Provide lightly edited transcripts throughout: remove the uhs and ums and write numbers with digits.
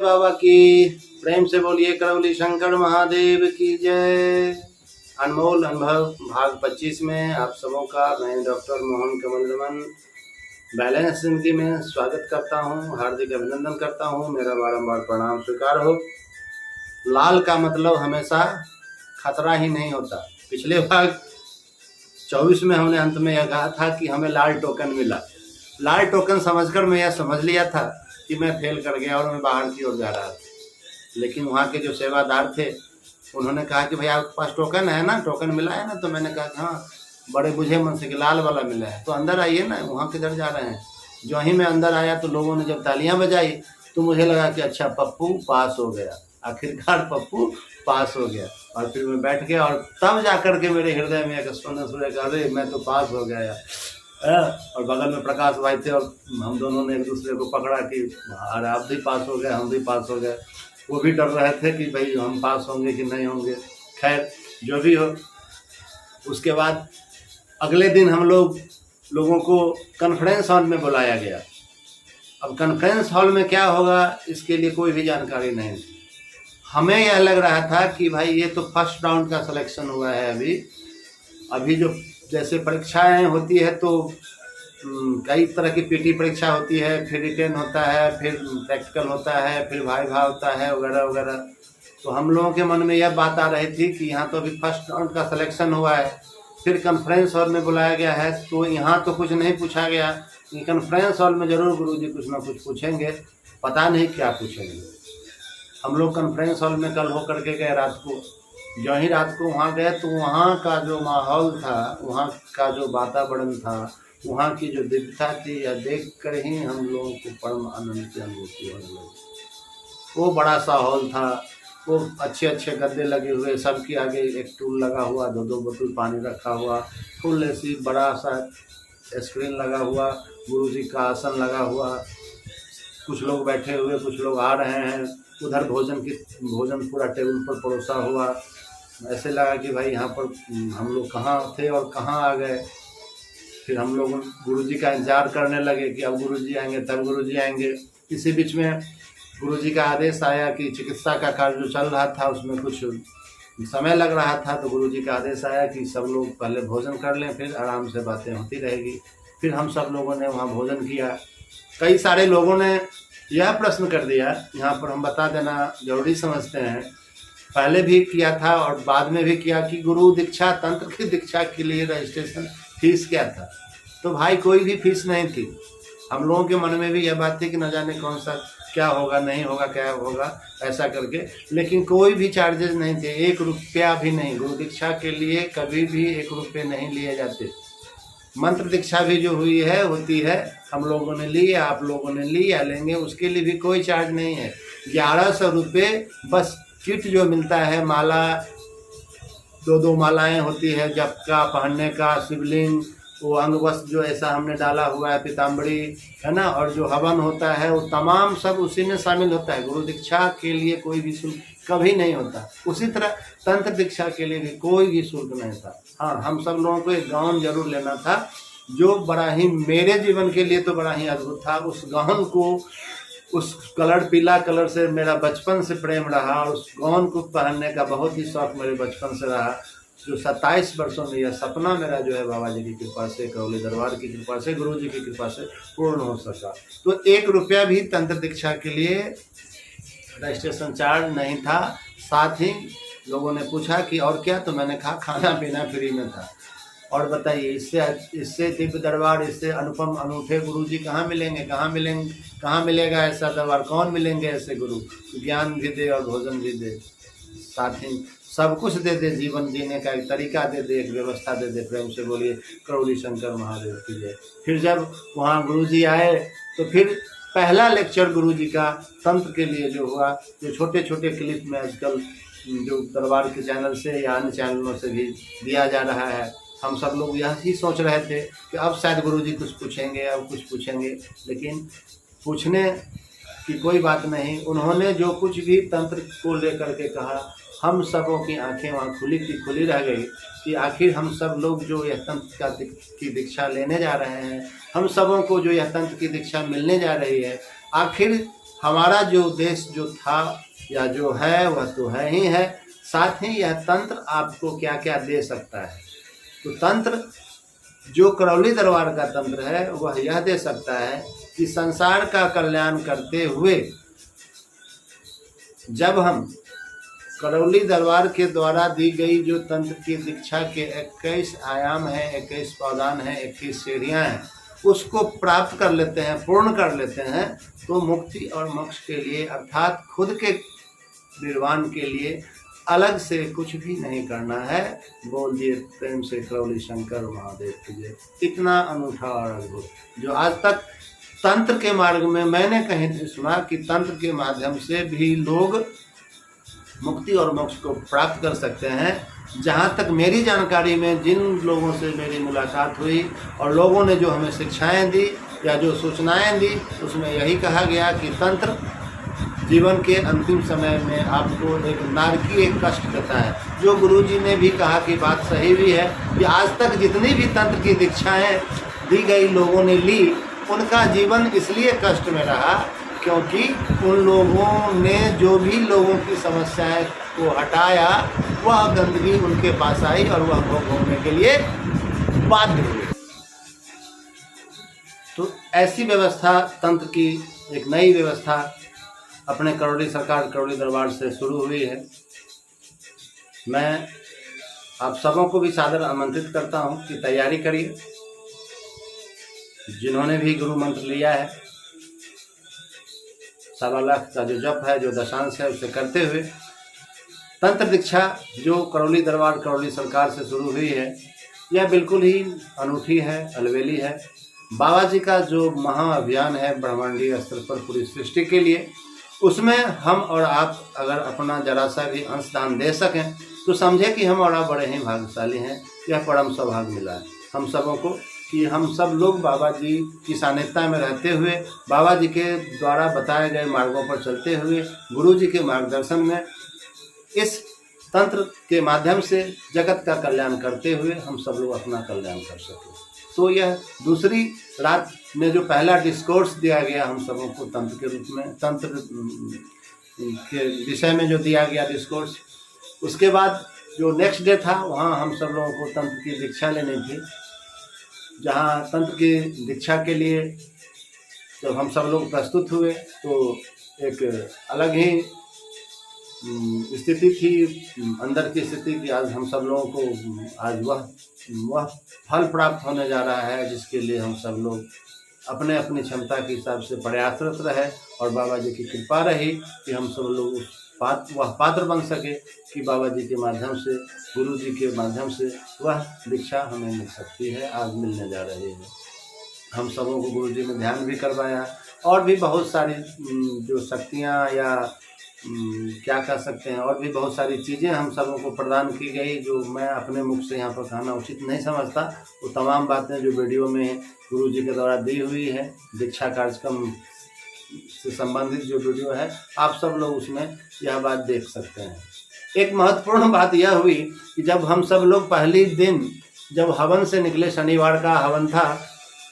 बाबा की प्रेम से बोलिए करौली शंकर महादेव की जय। अनमोल अनुभव भाग 25 में आप सबों का मैं डॉक्टर मोहन कमल रमन बैलेंस जिंदगी में स्वागत करता हूं, हार्दिक अभिनंदन करता हूं। मेरा बारंबार प्रणाम स्वीकार हो। लाल का मतलब हमेशा खतरा ही नहीं होता। पिछले भाग 24 में हमने अंत में यह कहा था कि हमें लाल टोकन मिला। लाल टोकन समझकर मैं यह समझ लिया था कि मैं फेल कर गया और मैं बाहर की ओर जा रहा था। लेकिन वहाँ के जो सेवादार थे उन्होंने कहा कि भाई आपके पास टोकन है ना, टोकन मिला है ना। तो मैंने कहा कि हाँ, बड़े बुझे मन से कि लाल वाला मिला है तो अंदर आइए ना, वहाँ किधर जा रहे हैं। जो ही मैं अंदर आया तो लोगों ने जब तालियां बजाई तो मुझे लगा कि अच्छा पप्पू पास हो गया, आखिरकार पप्पू पास हो गया। और फिर मैं बैठ गया और तब जाकर के मेरे हृदय में एक स्पंदन सुने का, अरे मैं तो पास हो गया। और बगल में प्रकाश भाई थे और हम दोनों ने एक दूसरे को पकड़ा कि अरे आप भी पास हो गए, हम भी पास हो गए। वो भी डर रहे थे कि भाई हम पास होंगे कि नहीं होंगे। खैर जो भी हो, उसके बाद अगले दिन हम लोगों को कॉन्फ्रेंस हॉल में बुलाया गया। अब कॉन्फ्रेंस हॉल में क्या होगा इसके लिए कोई भी जानकारी नहीं थी। हमें यह लग रहा था कि भाई ये तो फर्स्ट राउंड का सिलेक्शन हुआ है। अभी जो जैसे परीक्षाएं होती है तो कई तरह की पीटी परीक्षा होती है, फिर रिटेन होता है, फिर प्रैक्टिकल होता है, फिर वाइवा होता है वगैरह वगैरह। तो हम लोगों के मन में यह बात आ रही थी कि यहाँ तो अभी फर्स्ट राउंड का सिलेक्शन हुआ है, फिर कॉन्फ्रेंस हॉल में बुलाया गया है तो यहाँ तो कुछ नहीं पूछा गया। कॉन्फ्रेंस हॉल में ज़रूर गुरुजी कुछ ना कुछ पूछेंगे, पता नहीं क्या पूछेंगे। हम लोग कॉन्फ्रेंस हॉल में कल होकर के गए रात को। जो ही रात को वहाँ गए तो वहाँ का जो माहौल था, वहाँ का जो वातावरण था, वहाँ की जो दिव्यता थी, यह देख कर ही हम लोगों को परम आनंद की अनुभूति होने लगी। वो बड़ा सा हॉल था, वो अच्छे अच्छे गद्दे लगे हुए, सबके आगे एक टूल लगा हुआ, दो दो बोतल पानी रखा हुआ, फुल एसी, बड़ा सा स्क्रीन लगा हुआ, गुरुजी का आसन लगा हुआ, कुछ लोग बैठे हुए, कुछ लोग आ रहे हैं। उधर भोजन पूरा टेबल पर परोसा हुआ। ऐसे लगा कि भाई यहाँ पर हम लोग कहाँ थे और कहाँ आ गए। फिर हम लोग गुरुजी का इंतजार करने लगे कि अब गुरुजी आएंगे, तब गुरुजी आएंगे। इसी बीच में गुरुजी का आदेश आया कि चिकित्सा का कार्य जो चल रहा था उसमें कुछ समय लग रहा था, तो गुरुजी का आदेश आया कि सब लोग पहले भोजन कर लें, फिर आराम से बातें होती रहेगी। फिर हम सब लोगों ने वहाँ भोजन किया। कई सारे लोगों ने यह प्रश्न कर दिया, यहाँ पर हम बता देना जरूरी समझते हैं, पहले भी किया था और बाद में भी किया कि गुरु दीक्षा तंत्र की दीक्षा के लिए रजिस्ट्रेशन फीस क्या था। तो भाई कोई भी फीस नहीं थी। हम लोगों के मन में भी यह बात थी कि न जाने कौन सा क्या होगा, नहीं होगा, क्या होगा ऐसा करके, लेकिन कोई भी चार्जेस नहीं थे, 1 रुपया भी नहीं। गुरु दीक्षा के लिए कभी भी 1 रुपये नहीं लिए जाते। मंत्र दीक्षा भी जो होती है, हम लोगों ने ली, आप लोगों ने ली या लेंगे, उसके लिए भी कोई चार्ज नहीं है। 1100 रुपये बस। किट जो मिलता है, माला 2 मालाएं होती है, जप का, पहनने का, शिवलिंग, वो अंग वस्त्र जो ऐसा हमने डाला हुआ है, पीताम्बरी है ना, और जो हवन होता है वो तमाम सब उसी में शामिल होता है। गुरु दीक्षा के लिए कोई भी शुल्क कभी नहीं होता। उसी तरह तंत्र दीक्षा के लिए भी कोई भी शुल्क नहीं था। हाँ, हम सब लोगों को एक गाउन जरूर लेना था, जो बड़ा ही मेरे जीवन के लिए तो बड़ा ही अद्भुत था। उस गाउन को, उस कलर, पीला कलर से मेरा बचपन से प्रेम रहा और उस गाउन को पहनने का बहुत ही शौक मेरे बचपन से रहा, जो 27 वर्षों में यह सपना मेरा जो है बाबा जी की कृपा से, करौली दरबार की कृपा से, गुरु जी की कृपा से पूर्ण हो सका। तो 1 रुपया भी तंत्र दीक्षा के लिए रजिस्ट्रेशन चार्ज नहीं था। साथ ही लोगों ने पूछा कि और क्या, तो मैंने कहा खाना पीना फ्री में था। और बताइए इससे दिव्य दरबार, इससे अनुपम अनूठे गुरु जी कहाँ मिलेंगे, कहाँ मिलेगा ऐसा दरबार, कौन मिलेंगे ऐसे गुरु। ज्ञान भी दे और भोजन भी दे, साथ ही सब कुछ दे दे, जीवन जीने का एक तरीका दे दे, एक व्यवस्था दे दे। प्रेम से बोलिए करौली शंकर महादेव की जय। फिर जब वहाँ गुरुजी आए तो फिर पहला लेक्चर गुरुजी का तंत्र के लिए जो हुआ, जो छोटे छोटे क्लिप में आजकल जो दरबार के चैनल से या अन्य चैनलों से भी दिया जा रहा है, हम सब लोग यही सोच रहे थे कि अब शायद गुरुजी कुछ पूछेंगे, अब कुछ पूछेंगे, लेकिन पूछने की कोई बात नहीं। उन्होंने जो कुछ भी तंत्र को लेकर के कहा, हम सबों की आंखें वहाँ खुली रह गई कि आखिर हम सब लोग जो यह तंत्र की दीक्षा लेने जा रहे हैं, हम सबों को जो यह तंत्र की दीक्षा मिलने जा रही है, आखिर हमारा जो उद्देश्य जो था या जो है वह तो है ही है, साथ ही यह तंत्र आपको क्या क्या दे सकता है। तो तंत्र जो करौली दरबार का तंत्र है वह यह दे सकता है कि संसार का कल्याण करते हुए जब हम करौली दरबार के द्वारा दी गई जो तंत्र की दीक्षा के 21 आयाम है, 21 पावदान है, 21 सीढ़ियाँ हैं, उसको प्राप्त कर लेते हैं, पूर्ण कर लेते हैं, तो मुक्ति और मोक्ष के लिए अर्थात खुद के निर्वाण के लिए अलग से कुछ भी नहीं करना है। बोल दिए प्रेम से करौली शंकर महादेव की जय। इतना अनूठा और अद्भुत जो आज तक तंत्र के मार्ग में मैंने कहीं नहीं सुना कि तंत्र के माध्यम से भी लोग मुक्ति और मोक्ष को प्राप्त कर सकते हैं। जहाँ तक मेरी जानकारी में जिन लोगों से मेरी मुलाकात हुई और लोगों ने जो हमें शिक्षाएं दी या जो सूचनाएं दी, उसमें यही कहा गया कि तंत्र जीवन के अंतिम समय में आपको एक नारकीय कष्ट देता है। जो गुरुजी ने भी कहा कि बात सही भी है कि आज तक जितनी भी तंत्र की दीक्षाएं दी गई लोगों ने ली, उनका जीवन इसलिए कष्ट में रहा क्योंकि उन लोगों ने जो भी लोगों की समस्याएं को हटाया, वह गंदगी उनके पास आई और वह भोग भोगने के लिए बाध्य हुए। तो ऐसी व्यवस्था तंत्र की एक नई व्यवस्था अपने करौली सरकार करौली दरबार से शुरू हुई है। मैं आप सबों को भी सादर आमंत्रित करता हूं कि तैयारी करिए। जिन्होंने भी गुरु मंत्र लिया है, 1.25 लाख का जो जप है, जो दशांश है, उसे करते हुए तंत्र दीक्षा जो करौली दरबार करौली सरकार से शुरू हुई है, यह बिल्कुल ही अनूठी है, अलवेली है। बाबा जी का जो महाअभियान है ब्रह्मांडीय स्तर पर पूरी सृष्टि के लिए, उसमें हम और आप अगर अपना जरा सा भी अंशदान दे सकें तो समझे कि हम और आप बड़े ही भाग्यशाली हैं। यह परम सौभाग्य मिला है हम सबों को कि हम सब लोग बाबा जी की सानिध्यता में रहते हुए, बाबा जी के द्वारा बताए गए मार्गों पर चलते हुए, गुरु जी के मार्गदर्शन में इस तंत्र के माध्यम से जगत का कल्याण करते हुए हम सब लोग अपना कल्याण कर सकें। तो यह दूसरी रात में जो पहला डिस्कोर्स दिया गया हम सबों को तंत्र के रूप में, तंत्र के विषय में जो दिया गया डिस्कोर्स, उसके बाद जो नेक्स्ट डे था वहाँ हम सब लोगों को तंत्र की दीक्षा लेनी थी। जहाँ तंत्र की दीक्षा के लिए जब हम सब लोग प्रस्तुत हुए तो एक अलग ही स्थिति थी, अंदर की स्थिति कि आज हम सब लोगों को आज वह फल प्राप्त होने जा रहा है जिसके लिए हम सब लोग अपने अपनी क्षमता के हिसाब से प्रयासरत रहे और बाबा जी की कृपा रही कि हम सब लोग वह पात्र बन सके कि बाबा जी के माध्यम से, गुरु जी के माध्यम से वह दीक्षा हमें मिल सकती है, आज मिलने जा रही है। हम सबों को गुरु जी ने ध्यान भी करवाया और भी बहुत सारी जो शक्तियाँ या क्या कह सकते हैं, और भी बहुत सारी चीज़ें हम सबों को प्रदान की गई जो मैं अपने मुख से यहाँ पर कहना उचित नहीं समझता। वो तमाम बातें जो वीडियो में गुरु जी के द्वारा दी हुई है, दीक्षा कार्यक्रम से संबंधित जो वीडियो है, आप सब लोग उसमें यह बात देख सकते हैं। एक महत्वपूर्ण बात यह हुई कि जब हम सब लोग पहली दिन जब हवन से निकले, शनिवार का हवन था,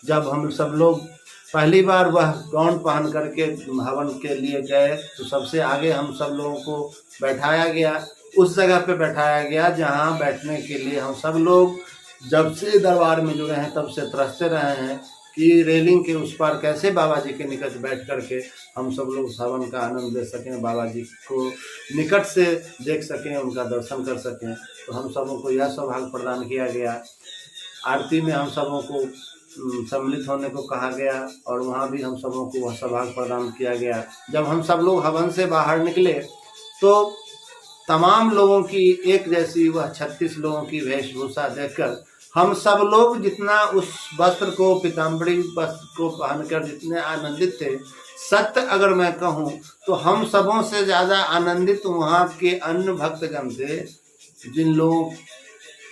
जब हम सब लोग पहली बार वह गाउन पहन करके हवन के लिए गए तो सबसे आगे हम सब लोगों को बैठाया गया, उस जगह पे बैठाया गया जहां बैठने के लिए हम सब लोग जब से दरबार में जुड़े हैं तब से तरसते रहे हैं कि रेलिंग के उस पार कैसे बाबा जी के निकट बैठ करके हम सब लोग हवन का आनंद ले सकें, बाबा जी को निकट से देख सकें, उनका दर्शन कर सकें। तो हम सबों को यह सौभाग्य प्रदान किया गया। आरती में हम सबों को सम्मिलित होने को कहा गया और वहाँ भी हम सबों को वह सौभाग्य प्रदान किया गया। जब हम सब लोग हवन से बाहर निकले तो तमाम लोगों की एक जैसी वह 36 लोगों की वेशभूषा देखकर हम सब लोग जितना उस वस्त्र को, पीताम्बरी वस्त्र को पहनकर जितने आनंदित थे, सत्य अगर मैं कहूँ तो हम सबों से ज़्यादा आनंदित वहाँ के अन्य भक्तगण थे, जिन लोगों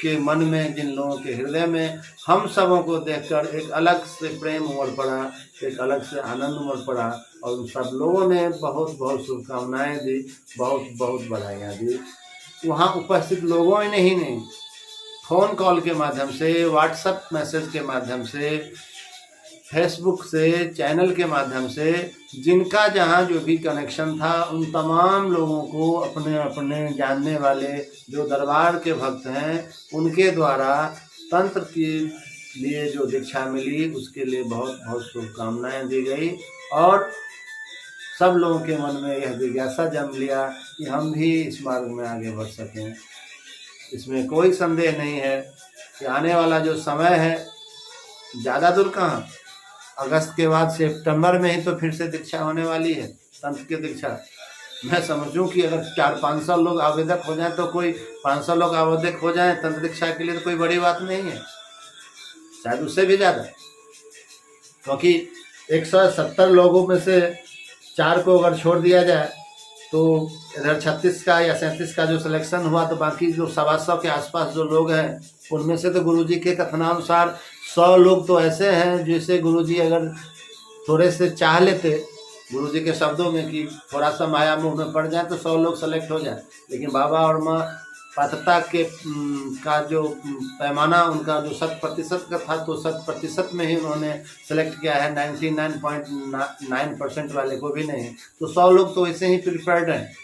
के मन में, जिन लोगों के हृदय में हम सबों को देखकर एक अलग से प्रेम उमड़ पड़ा, एक अलग से आनंद उमड़ पड़ा और उन सब लोगों ने बहुत बहुत शुभकामनाएं दी, बहुत बहुत बधाइयाँ दी। वहाँ उपस्थित लोगों ने ही नहीं, फ़ोन कॉल के माध्यम से, व्हाट्सएप मैसेज के माध्यम से फेसबुक से, चैनल के माध्यम से जिनका जहाँ जो भी कनेक्शन था उन तमाम लोगों को अपने अपने जानने वाले जो दरबार के भक्त हैं उनके द्वारा तंत्र के लिए जो दीक्षा मिली उसके लिए बहुत बहुत शुभकामनाएं दी गई और सब लोगों के मन में यह जिज्ञासा जन्म लिया कि हम भी इस मार्ग में आगे बढ़ सकें। इसमें कोई संदेह नहीं है कि आने वाला जो समय है ज़्यादा दूर कहाँ, अगस्त के बाद सितंबर में ही तो फिर से दीक्षा होने वाली है, तंत्र की दीक्षा। मैं समझूं कि अगर 400-500 लोग आवेदक हो जाएं तो कोई 500 लोग आवेदक हो जाएं तंत्र दीक्षा के लिए तो कोई बड़ी बात नहीं है, शायद उससे भी ज़्यादा, क्योंकि 170 लोगों में से 4 को अगर छोड़ दिया जाए तो इधर 36 का या 37 का जो सिलेक्शन हुआ तो बाकी जो 125 के आसपास जो लोग हैं उनमें से तो गुरुजी के कथनानुसार 100 लोग तो ऐसे हैं जिसे गुरुजी अगर थोड़े से चाह लेते, गुरुजी के शब्दों में कि थोड़ा सा माया मोह में पड़ जाए तो 100 लोग सेलेक्ट हो जाए, लेकिन बाबा और माँ पात्रता के का जो पैमाना उनका जो 100% का था तो 100% में ही उन्होंने सेलेक्ट किया है, 99.9% वाले को भी नहीं। तो 100 लोग तो ऐसे ही प्रिफर्ड हैं।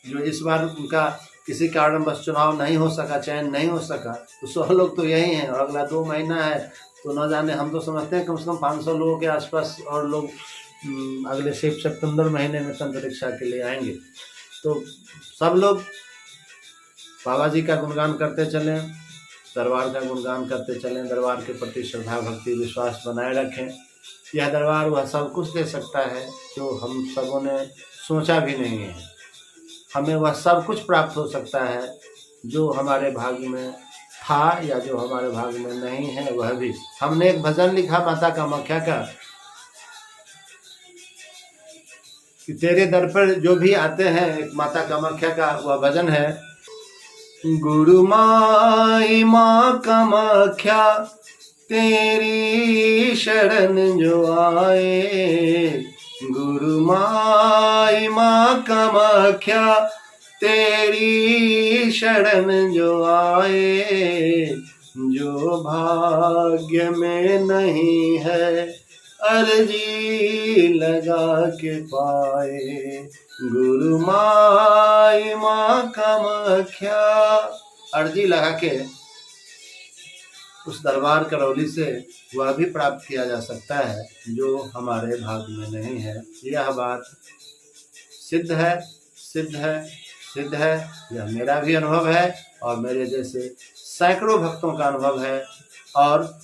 जो इस बार उनका किसी कारण बस चुनाव नहीं हो सका, चयन नहीं हो सका, तो 100 लोग तो यही हैं और अगला 2 महीना है तो न जाने, हम तो समझते हैं कम से कम 500 लोगों के आसपास और लोग अगले सितंबर महीने में तंत्र दीक्षा के लिए आएंगे। तो सब लोग बाबा जी का गुणगान करते चलें, दरबार का गुणगान करते चलें, दरबार के प्रति श्रद्धा भक्ति विश्वास बनाए रखें। यह दरबार वह सब कुछ दे सकता है जो हम सबों ने सोचा भी नहीं है। हमें वह सब कुछ प्राप्त हो सकता है जो हमारे भाग्य में था या जो हमारे भाग्य में नहीं है वह भी। हमने एक भजन लिखा माता कामाख्या का कि तेरे दर पर जो भी आते हैं, एक माता कामाख्या का वह भजन है, गुरु माई माँ कामाख्या तेरी शरण जो आए, गुरु माई माँ कामाख्या तेरी शरण जो आए, जो भाग्य में नहीं है अर्जी लगा के पाए, गुरु माई माँ कामाख्या। अर्जी लगा के उस दरबार करौली से वह भी प्राप्त किया जा सकता है जो हमारे भाग्य में नहीं है। यह बात सिद्ध है, सिद्ध है, सिद्ध है। यह मेरा भी अनुभव है और मेरे जैसे सैकड़ों भक्तों का अनुभव है और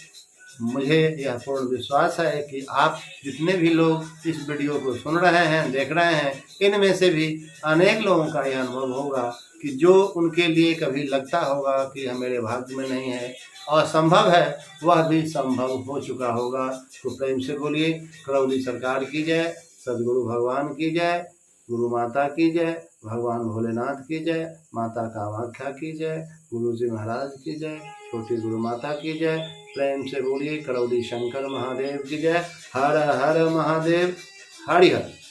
मुझे यह पूर्ण विश्वास है कि आप जितने भी लोग इस वीडियो को सुन रहे हैं, देख रहे हैं, इनमें से भी अनेक लोगों का यह अनुभव होगा कि जो उनके लिए कभी लगता होगा कि यह मेरे भाग्य में नहीं है और संभव है, वह भी संभव हो चुका होगा। तो प्रेम से बोलिए करौली सरकार की जय, सदगुरु भगवान की जय, गुरु माता की जय, भगवान भोलेनाथ की जय, माता कामाख्या की जय, गुरुजी महाराज की जय, छोटी गुरु माता की जय। प्रेम से बोलिए करौली शंकर महादेव की जय। हर हर महादेव, हरि हर।